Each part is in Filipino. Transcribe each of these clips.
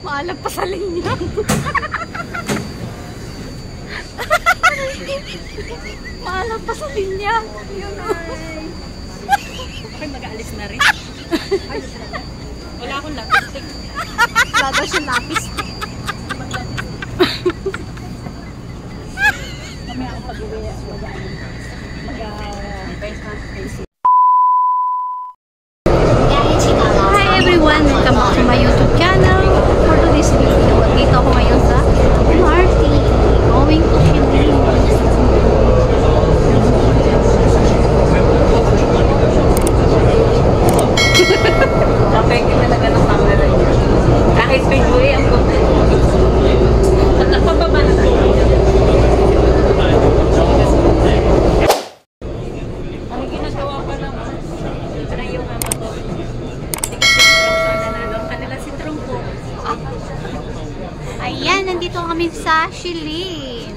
Maalam pa sa linya. Maalam pa sa linya. Yun o. Okay, mag-aalis na rin. Wala akong lapis. Wala daw siyang lapis. Kami ako pag-uwi. Mag-face mask. Hi everyone! Welcome back to my YouTube channel. For today's video, dito ako ngayon sa MRT. Going to Philippines. Napeke talaga ng camera niya. Kahit pinway ang at napababa na tayo. Ang ginagawa pa naman, ito na yung mama ko. Hindi kasi trunk siya nanalo. Kanila si trunk ko. Ayan, nandito kami sa Shilin.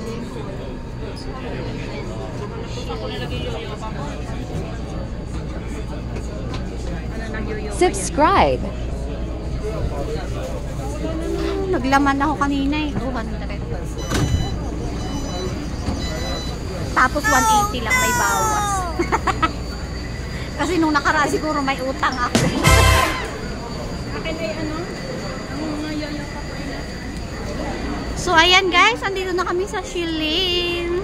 Subscribe. Naglaman ako kanina eh. 200. Tapos 180 lang may bawas. Kasi nung nakaraan siguro may utang ako. Akin ay ano? Ang yoyo pa po ina. So ayan guys, andito na kami sa Shilin.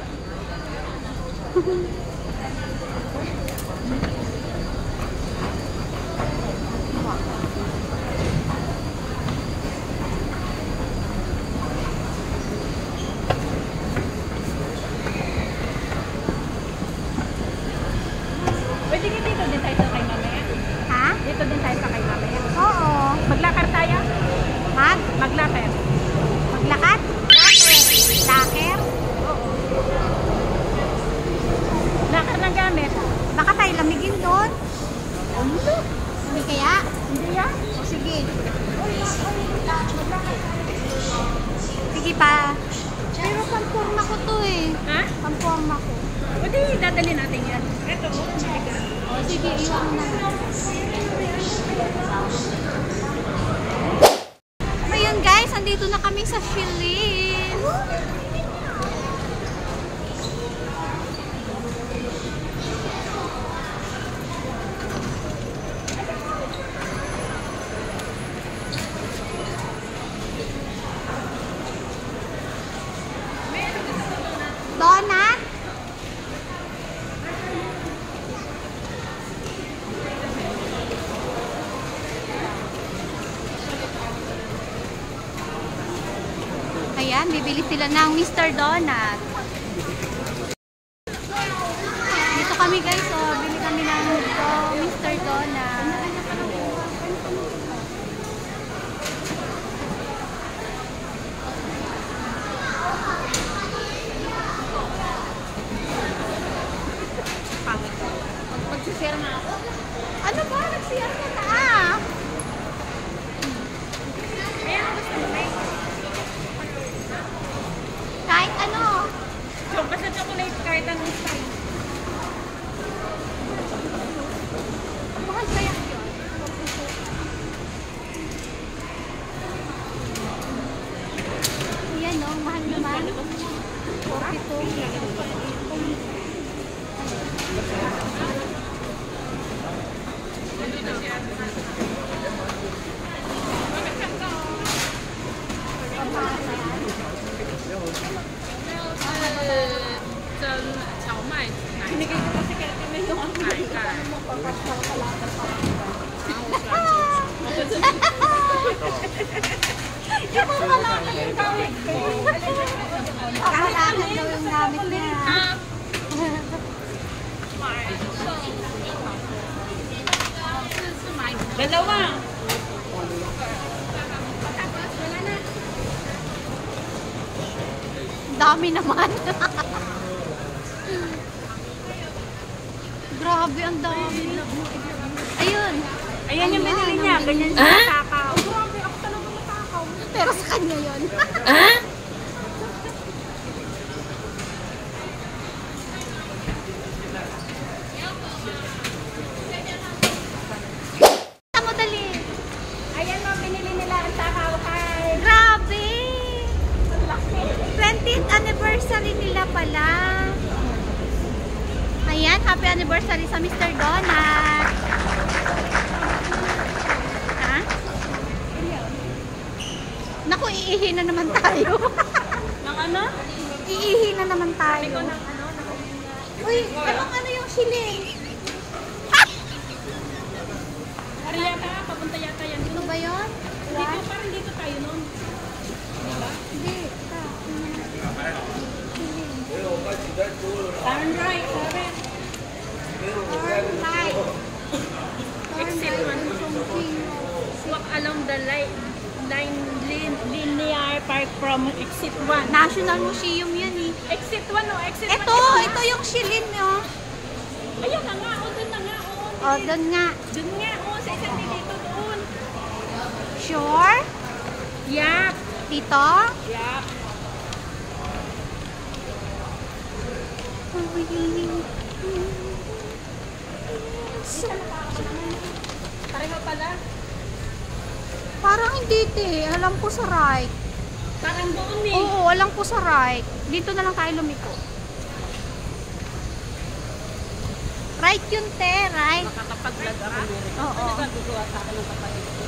Pwede ka dito din tayo sa kay mamaya? Ha? Dito din tayo sa kay mamaya? Oo. Maglakar tayo? Maglakar. Maglakad? Laker? Lakar ng gamit. Baka tayo lamigin doon. Hindi kaya? Hindi yan? O sige. Sige pa. Pero pamporma ko to eh. Ha? Pamporma ko. Pwede dadali natin yan. Ito. O sige, iwan mo na. Ayun guys, andito na kami sa Shilin. Donut? Ayan, bibili sila ng Mr. Donut. Dito kami guys, so bili kami ng Mr. Donut. Magsisira na ako. Ano ba? Nagsiyar ka na ah. Ayan, gusto mo na Kahit ano. basta chocolate kahit anong style. Mahal kaya yun? Ayan o, mahal naman. 42. Binigay ko kasi kaya kami yung ang pinagkakaroon mo papasal ka lang. Kakalakan yung gamit ko. Kakalakan daw yung gamit niya. Dalawa. Dami naman. Grabe, ang dami. Ayun. Ayan yung binili niya. Ganyan siya matakaw. Grabe, ako talaga matakaw. Pero sa kanya yun. Mo dali. Ayan mo, binili nila ang takaw kay anniversary nila pala. Ayan, happy anniversary sa Mr. Donut. Ha? Naku, iihi na naman tayo. Nang ano? Iihi na naman tayo. Ikaw ng ano? Uy, ano yung shilling? Ari yata, papunta yata yan. Ito ba yun? Dito, parang dito tayo nun. Hindi. Turn right, sorry. Turn right. Exit one. Walk along the linear park from exit 1. National Museum yan eh. Exit 1 o, exit 1. Ito yung shilling nyo. Ayun na nga, o, dun na nga, o. O, doon nga. Dun nga, o, sa isang dito doon. Sure? Yap. Dito? Yap. Pareho pala. Parang hindi te. Alam ko sa right. Parang doon eh. Oo, alam ko sa right. Dito na lang tayo lumiko. Right yun te, right? Makakapag-vlog ako meron. Oo. Ano ba gugawa sa akin ng kapatid ko?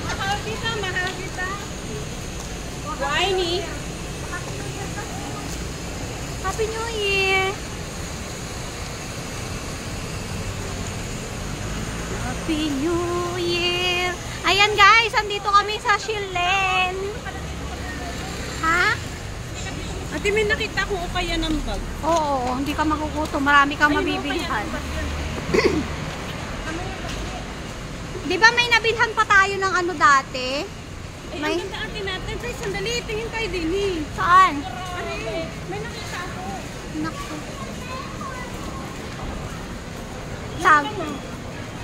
Mahal kita, mahal kita. Whiny. Happy New Year! Happy New Year! Ayan guys, andito kami sa Shillen. Ha? Ate, may nakita ko o kaya ng bag. Oo, hindi ka makukutom. Marami kang mabibilihan. Di ba may nabilhan pa tayo ng ano dati? May... Ang ganda ate natin. Tay, sandali. Tingin tayo din eh. Saan? Are, may nakita ako. Naku.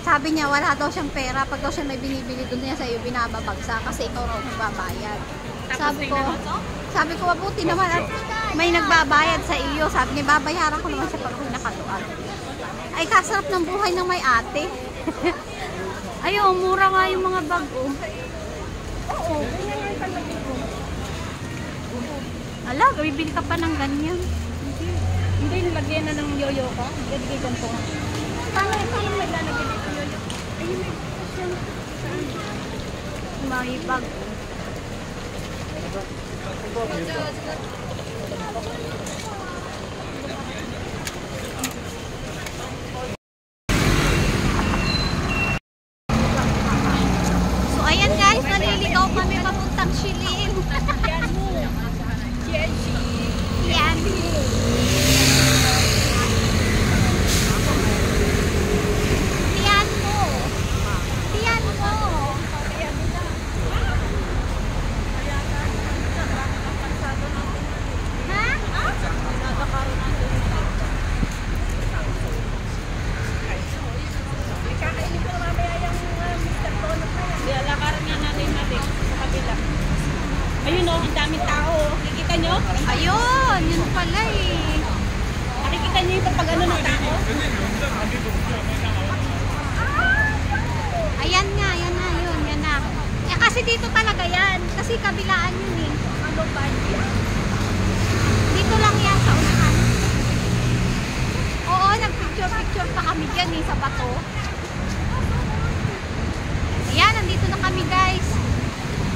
Sabi niya wala daw siyang pera. Pag daw siya may binibili doon niya sa iyo, binababagsa kasi ikaw raw magbabayad. Sabi ko, mabuti naman at may nagbabayad sa iyo. Sabi niya, babayaran ko naman siya pag ako nakatuan. Ay, kasarap ng buhay ng may ate. Ayun, mura nga yung mga bag, oh. Oo, ganyan yung talaga ko. Ala, bibili ka pa ng ganyan. Hindi, nilagyan na ng yoyo ka. Galigay ganito nga. Paano yung may lalagyan dito yoyo? Ayun, may May bag. So, ayan guys, naliligaw kami papuntang Shilin. yan mo. Yan. Tiyan mo. Tiyan mo. Ha? Kakainin ko na mamaya yung Mr. Tono pa yan. Di, alakaran nga natin sa kabila. Ayun o, ang daming tao. Kikita nyo? Ayun, yun pala eh. Nakikita nyo yung pag ano ng tao? Ayan nga, yan na, yun, yan na. Eh, kasi dito talaga yan. Kasi kabilaan yun eh. Ano ba yan? Dito lang yan sa unahan. Oo, nagpicture-picture pa kami dyan eh, sa bato. Ayan, nandito na kami guys.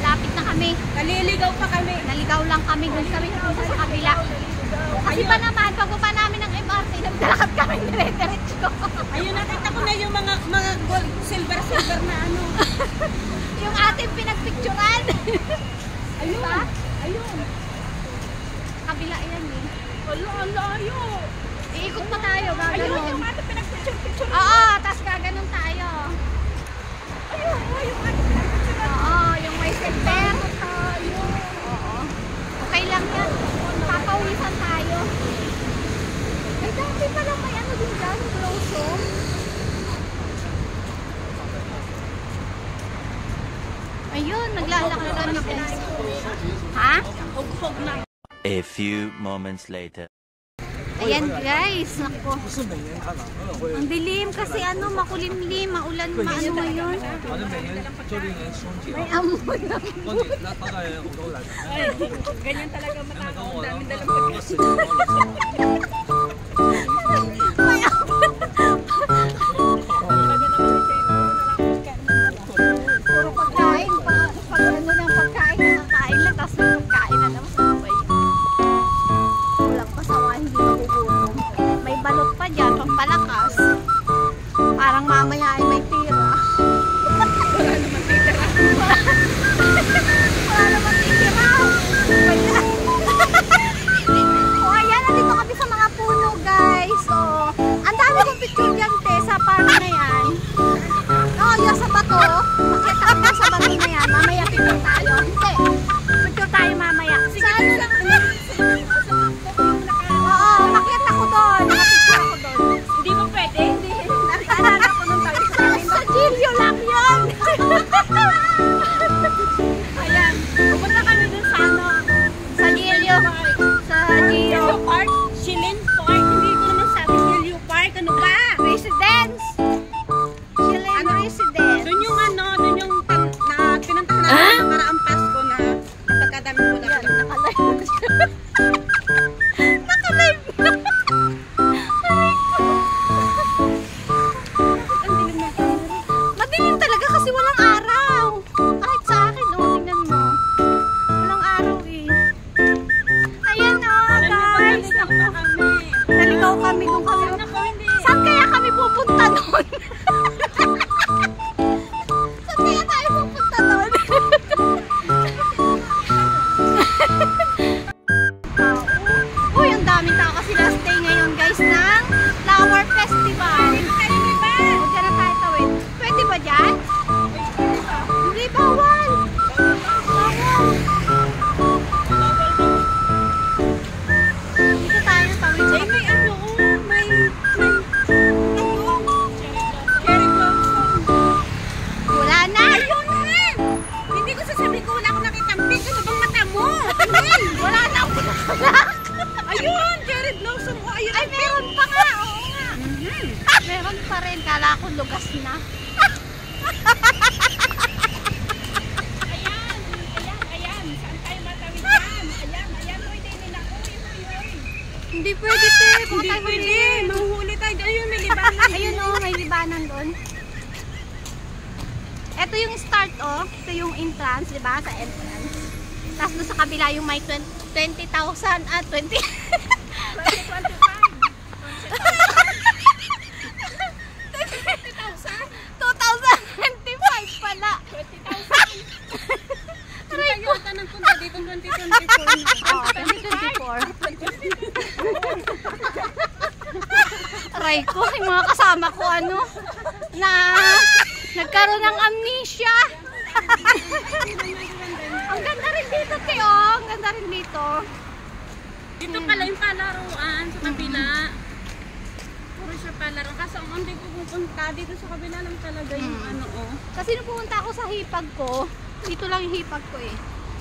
Lapit na kami. Naliligaw pa kami. Naligaw lang kami, doon kami napunta sa kabila. Kasi pa naman, pagpupa namin ng MRT, naglalakad kami dire-diretso. Ayun, nakita ko na yung mga gold, silver na ano. Yung ating pinagpicturan. Ayun. Diba? Ayun. Kabila yan eh. Ang layo. Iikot pa tayo, Ayun, gaganon. yung ating pinagpicture. Oo, tapos gaganon tayo. Ayun, yung ating pinagpicture. Oo, yung may silver. Oo. Okay lang yan. Papawisan tayo. Ay, dati pala may ano din dyan, Blossom. Ayun, naglalakad kami guys. Ha? Hugpog na. A few moments later. Ayan guys, naku. Ang dilim kasi ano, makulimlim, maulan, maano ngayon. May amoy na. Ay, ganyan talaga matakaw. Ang daming dalang pagkasin. May amoy. Puro pagkain pa. Pag ano ng pagkain, nakakain lang. Tapos may pagkain na naman. Walang pasawa, hindi magugutom. May balot pa dyan, pampalakas. Parang mamaya ay may tira. Wala naman titira. Wala naman titira. O ayan, nandito kami sa mga puno guys. So, ang dami kong picture dyan te, sa park na yan. Oo, yung sa bato. Makita ko sa bato na yan. Mamaya picture tayo. Hindi. Picture tayo mamaya. Saan lang? Oo, makita ko doon. Nakapicture ako doon. Hindi mo pwede? Hindi. Naalala ko nung tayo sa amin. Sa Gilio lang yun. Ayan. Pupunta kami dun sa ano. Sa Gilio. Sa Gilio. Gilio Park. Shilin Park. Hindi ko naman sabi Gilio Park. Ano ba? Residence. Chilean residence. Dun yung ano, dun yung pinuntahan natin ng karaang Pasko na pagkadami ko na. Nakalive na siya. Nakalive na. Madilim talaga kasi walang araw. Kahit sa akin, tingnan mo. Walang araw eh. Ayan guys. Naligaw kami nung kami. Saan kaya kami pupunta doon? Saan kaya tayo pupunta doon? Uy, ang daming tao kasi last day ngayon guys ng Flower Festival. O, dyan na tayo tawid. Pwede ba dyan? Hindi, bawal. Bawal. Dito tayo tawid. Ay, may ano, may cherry blossom. Wala na. Ayun nga! Hindi ko sasabihin ko wala akong nakitang pink. Ano bang mata mo? Tingnan! Wala na akong bulaklak. Ayun! Cherry blossom! Oh, ayun! Ay, meron pa nga. Oo nga. Meron pa rin. Kala ko lugas na. Ayan! Ayan! Saan tayo matawid yan? Ayan! Uy, dinin ako! Uy! Hindi pwede, te. Hindi pwede! Mahuhuli tayo! Ayun, may libanan! Ayun oh, may libanan doon. Ito yung start oh. Ito yung entrance, di ba? Sa entrance. Tapos doon sa kabila yung may 20,000 at 20. 2025 pala. 20,000! Aray ko! Punta ng punta dito 2024. Oh, 2024. Aray ko, yung mga kasama ko ano, na nagkaroon ng amnesia. Ang ganda rin dito, Teo. Ang ganda rin dito. Dito pala yung palaruan sa kabila. Puro siya palaruan. Kaso ang hindi ko pupunta dito sa kabila lang talaga yung ano oh. Kasi nung pumunta ako sa hipag ko, dito lang yung hipag ko eh.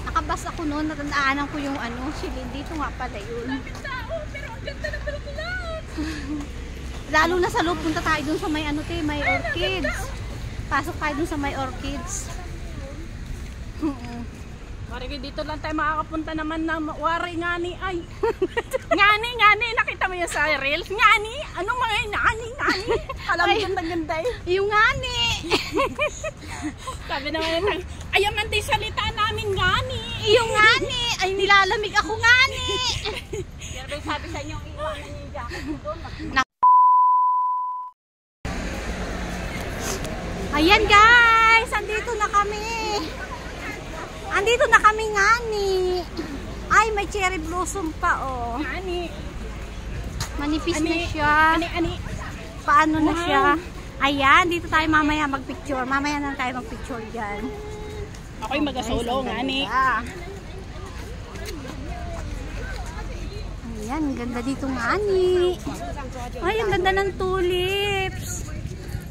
Nakabas ako noon, natandaanan ko yung ano, Shilin. Dito nga pala yun. Daming tao, pero ang ganda ng palakulat. Lalo na sa loob, punta tayo dun sa may ano, te, may orchids. Pasok tayo dun sa may orchids. Marigay dito lang tayo makakapunta naman na wari ngani ay. ngani, nakita mo yung sa reels? Ngani? Anong mga ngani? Alam mo ganda eh. Yung ngani. Sabi naman yun, ayaw man din salita namin ngani. Yung ngani. Ay, nilalamig ako ngani. Pero ba sabi sa inyo, iwanan niyo yung jacket doon. Ayan guys, andito na kami. Andito na kami ngani. Ay, may cherry blossom pa oh. Ngani. Manipis na Ani, siya. Ani. Paano na Wow. siya? Ayan, dito tayo mamaya magpicture. Mamaya na tayo magpicture dyan. Ako'y magasolo ngani. Ayan, ang ganda dito ngani. Ay, ang ganda ng tulips.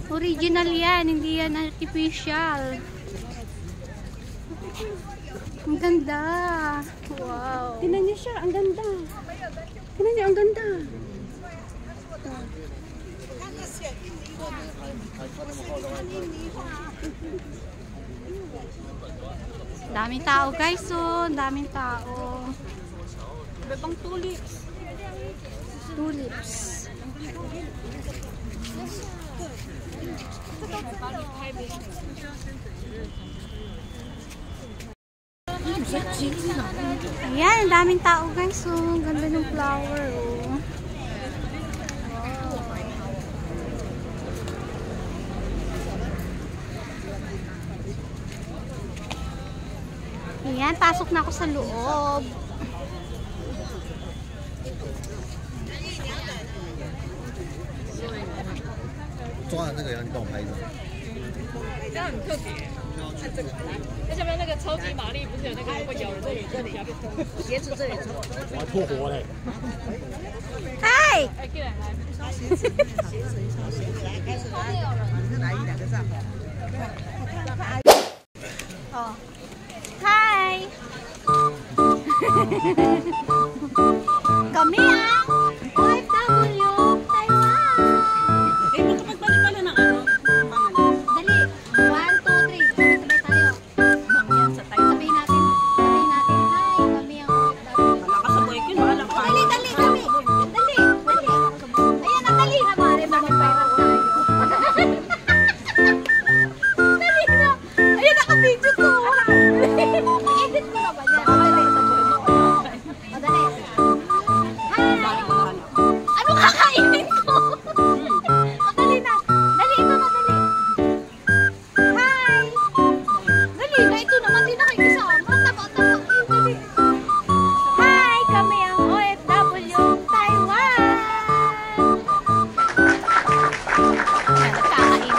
Original yan, hindi yan artificial. Ang ganda. Wow. Tingnan niyo siya, ang ganda. Tingnan niyo, ang ganda. Daming tao guys, oh. Daming tao. Bebang tulips. Tulips. Ayan, ang daming tao guys, oh. Ang ganda ng flower, oh. Ayan, pasok na ako sa loob. 抓的那个人，你帮我拍一张。这样很特别，看这个，那下面那个超级玛丽不是有那个会咬人的眼睛？鞋子这里抽，我还脱活嘞！嗨！哎，过来来，哦，嗨！Kami ang OFW Taiwan! Eh, magkapagpalit pala ng ano? Pangalan. Dali! 1, 2, 3. Sabay tayo. Mangyan sa tayo. Sabihin natin. Hi! Kami ang OFW. Nakasabay ko, wala pa. Dali! Dali! Ayan na, dali na mare. Bakit viral tayo? Dali na! Ayan, naka-video to! I-edit ko na ba yan? Dali. Hi! Ano kakainin ko? Dali na! Dali, ito na, dali! Hi! Dali na, ito naman din nakikisama. Taba. Dali. Hi! Kami ang OFW Taiwan! Nagkakain.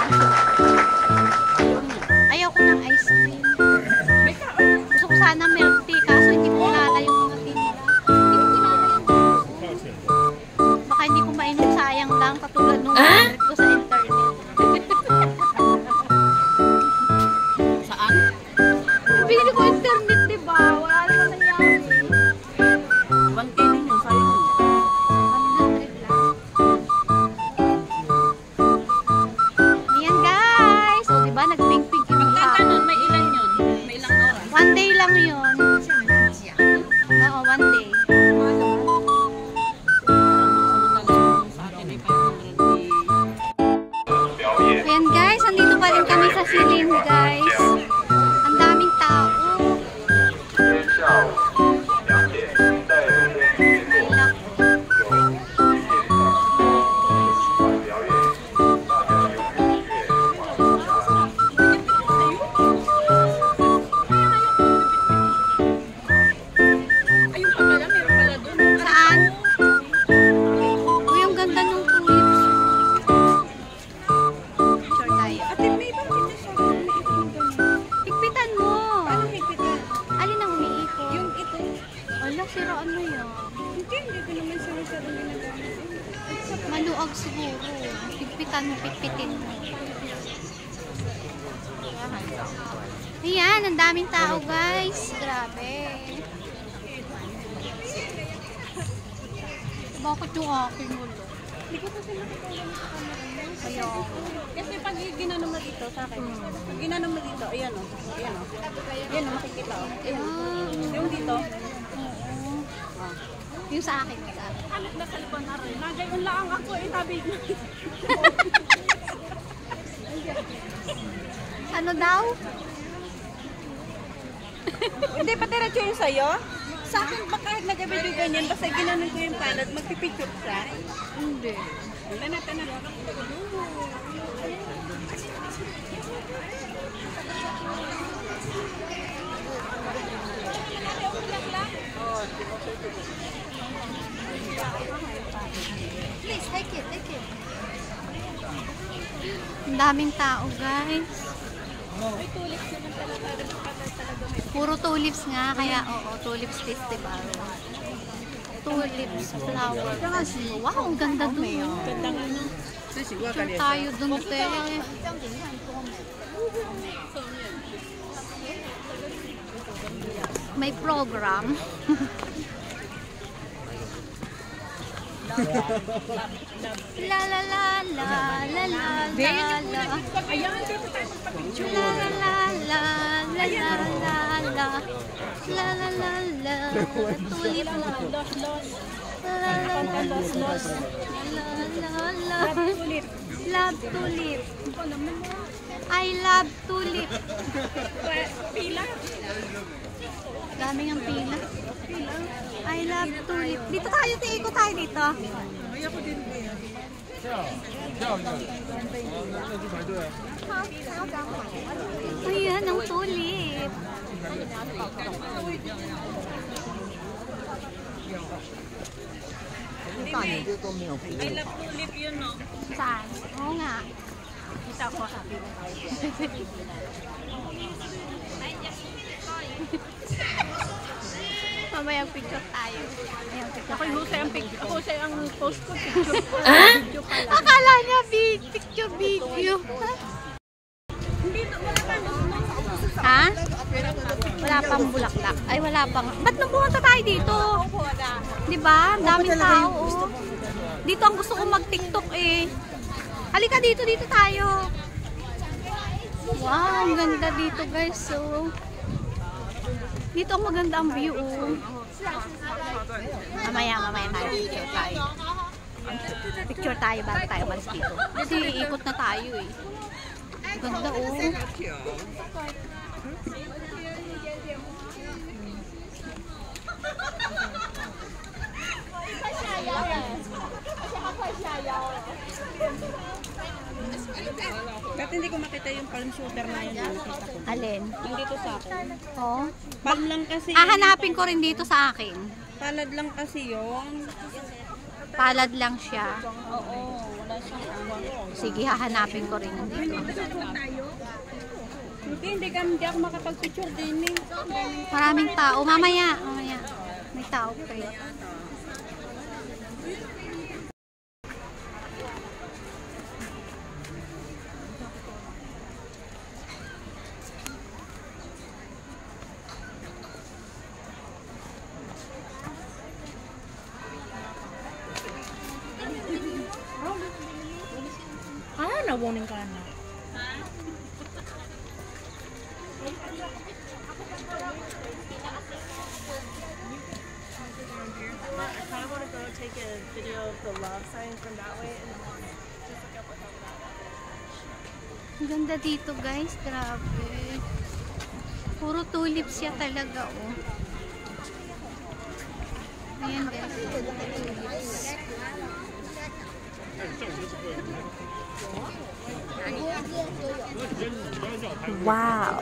Ayaw ko ng ice cream. Gusto ko sana milk tea, kaso hindi ko kilala yung mga tinila. Hindi ko kilala yung baka hindi ko mainom, sayang lang, katulad nung order ko sa internet. Saan? Binili ko internet, diba? Wala naman nangyari. 1K din yun, sa'yo yun. 100 lang. Ayan guys! O diba, nagping-ping yung Pagkanta tao. nun, may ilan yun? May ilang oras? 1 day lang yun. Oo, 1 day. Sa atin ay 500. Ayan guys, andito pa rin kami sa Silin guys. Ang daming tao. Ayun pa pala, meron pala dun. Saan? Uy, ang ganda ng tulips. Sure tayo. Ate, may ibang kita siya. May ibang ganun. Higpitan mo. Paano higpitan? Alin ang umiikot? Yung ito. Wala, siraan mo yan. Hindi ko naman siya masyadong ginagamit. Maluag siguro. Higpitan mo, pitpitin mo. Ayan, ang daming tao guys. Grabe. Bakit yung aking ulo? Hindi ko kasi nakikita sa camera mo. Ayaw. Kasi pag ginano mo dito sa akin, pag ginano mo dito, ayan o. Ayan o. Ayan o, makikita o. Ayan o. Yung dito. Oo. Yung sa akin. Ano na sa liban na rin? Nagayon lang ako eh, sabi ko. Ano daw? Hindi pa diretso yung sa'yo? Sa akin pa kahit nag-video ganyan, basta ginanon ko yung palad, magpipicture siya. Hindi. Wala natin na. Please, take it, take it. Ang daming tao, guys. Ay, tulips naman talaga. Puro tulips nga, kaya oo, tulips festival. Tulips flower. Wow, ang ganda dun. Ganda nga no. Picture tayo dun, te. May program. La la la la la la la la. Ayan, dito tayo magpapicture. La la la la la la la la. La la la la. Tulip na. Los. La la la Los. la la la. Tulip. Love tulip. I love tulip. Pila. Daming ang pila. I love tulip. Dito tayo, ikot tayo dito. Ayan ang tulip. I love tulip yun, no? Saan? Oo nga. Kita ko sabi ko. Mamaya picture tayo. Ayan, picture Ako tayo. yung husay ang post ko. Picture ko. Video pala. Akala niya picture video. Ha? Wala pang bulaklak. Ay, wala pang. Ba't nung pumunta tayo dito? Di ba? Ang daming tao. Oh. Dito ang gusto ko mag-TikTok eh. Halika dito tayo. Wow, ang ganda dito guys. So, dito ang maganda ang view. Oh. Mamaya tayo. Picture tayo bago tayo malis dito. Kasi ikot na tayo eh. Ganda oh. Ba't hindi ko makita yung palm shooter na yun? Nakita ko. Alin? Yung dito sa akin. Oh. Palm lang kasi. Hahanapin ko rin dito sa akin. Palad lang kasi yun. Palad lang siya. Oo, wala siyang Sige, hahanapin ko rin dito. Hindi ako makapag-picture din eh. Maraming tao. Mamaya. May tao pa eh. Nabunin ka na. I kind of want to go take a video of the love sign from that way and then just look up what that. Ang ganda dito guys. Grabe. Puro tulips siya talaga oh. Ayan guys. Tulips. Wow.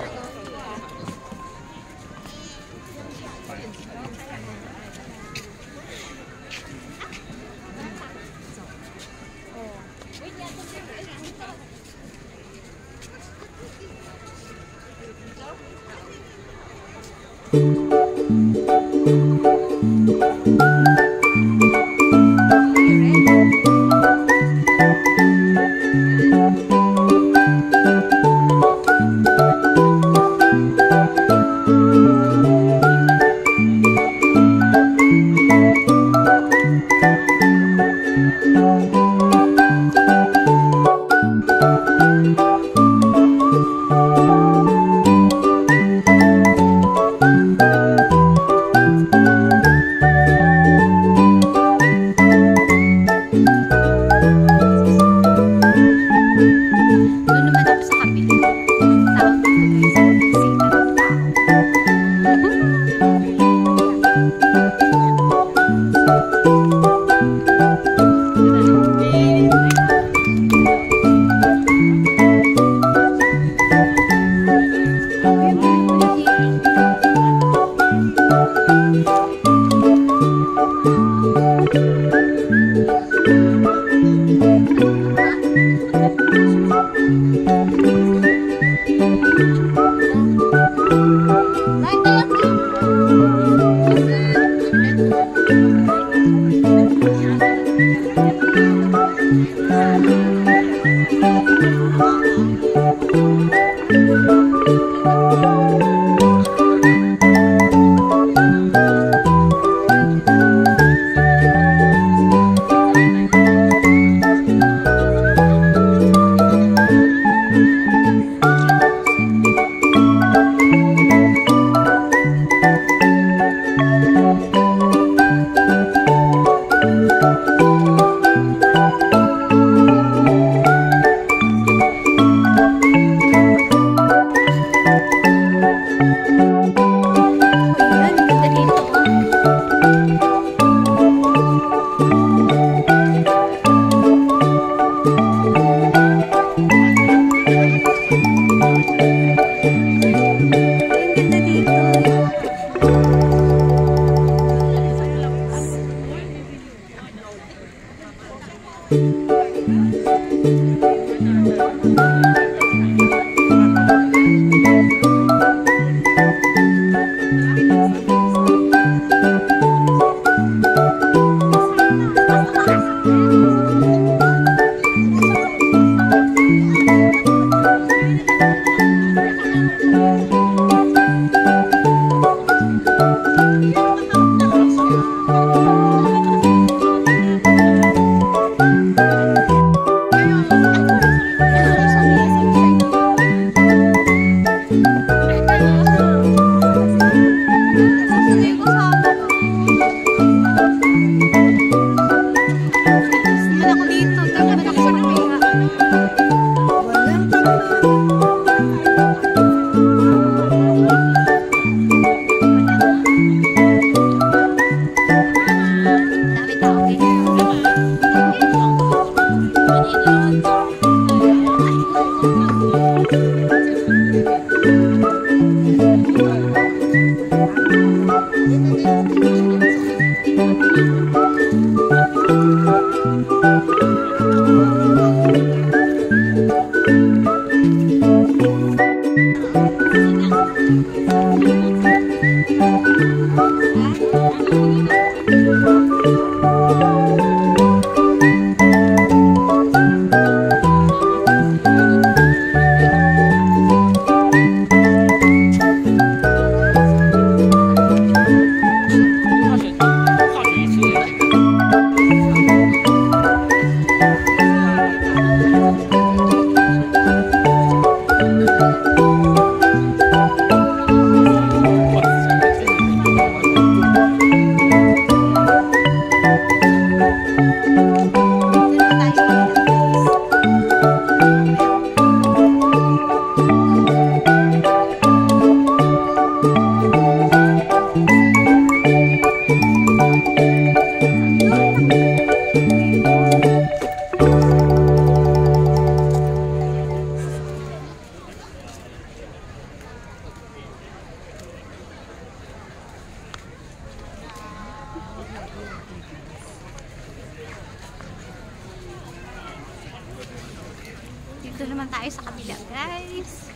Dito naman tayo sa kabila, guys.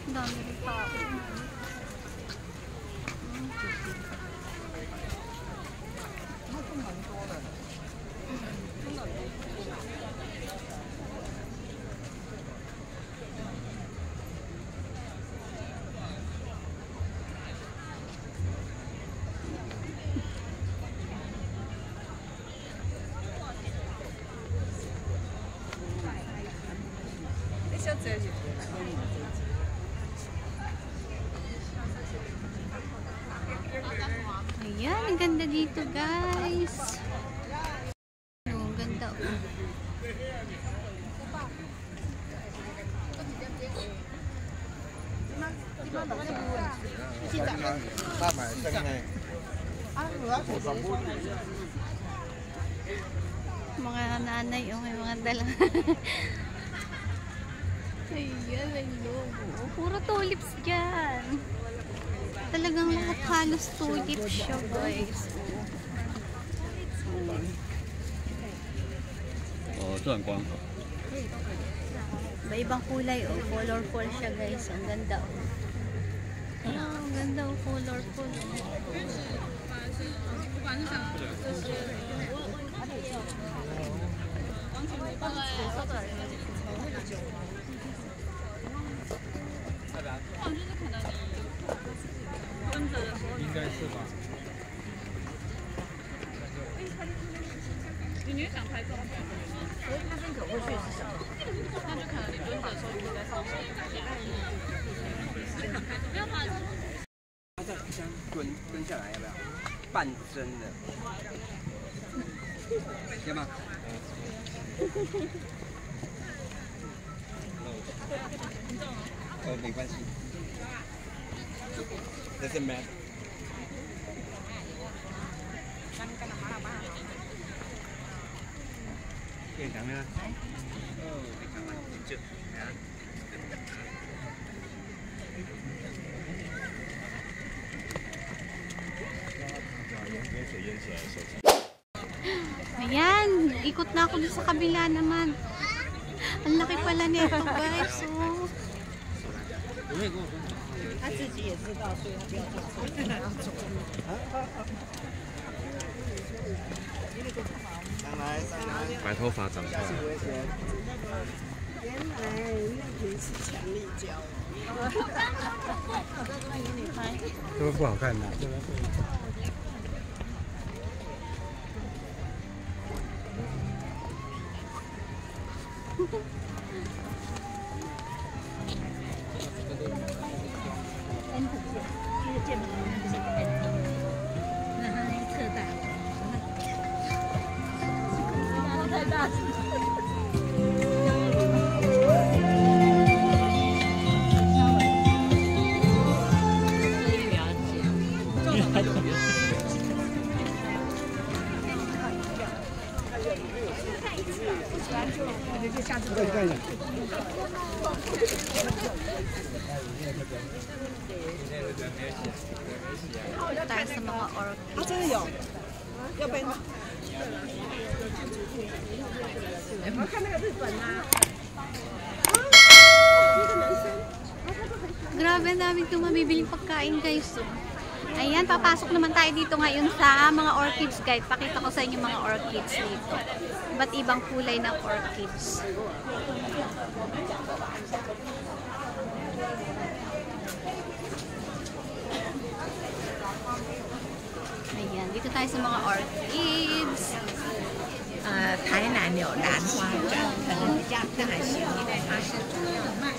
Ang dami rin pa. Ayan, ang ganda dito, guys. Ang ganda. Mga nanay, may mga dala. Ayan, ang logo. Puro tulips dyan. Talagang lahat halos tulips siya, guys. Oh, 这很光滑。 Iba-ibang kulay, colorful siya, guys. Ang ganda. Ang ganda, colorful.蹲下来要不要？半真的，要吗？没关系。Doesn't matter。店长呢？哦，你看嘛，就啊。 Ayan, ikot na ako dun sa kabila naman. Ang laki pala nito, guys. Oh. 他自己也知道，所以他不要这样做。白头发长出来。原来那瓶是强力胶。这个不好看的。mga orchids. 真的有，要被。我看那个日本啊。 Grabe, ang dami itong mabibiling pagkain, guys. So, ayan, papasok naman tayo dito ngayon sa mga orchids, guys. Pakita ko sa inyo mga orchids dito. Iba't ibang kulay ng orchids. Ayan, dito tayo sa mga orchids. 台南有兰花站，可能比较大型，因为它是主要卖。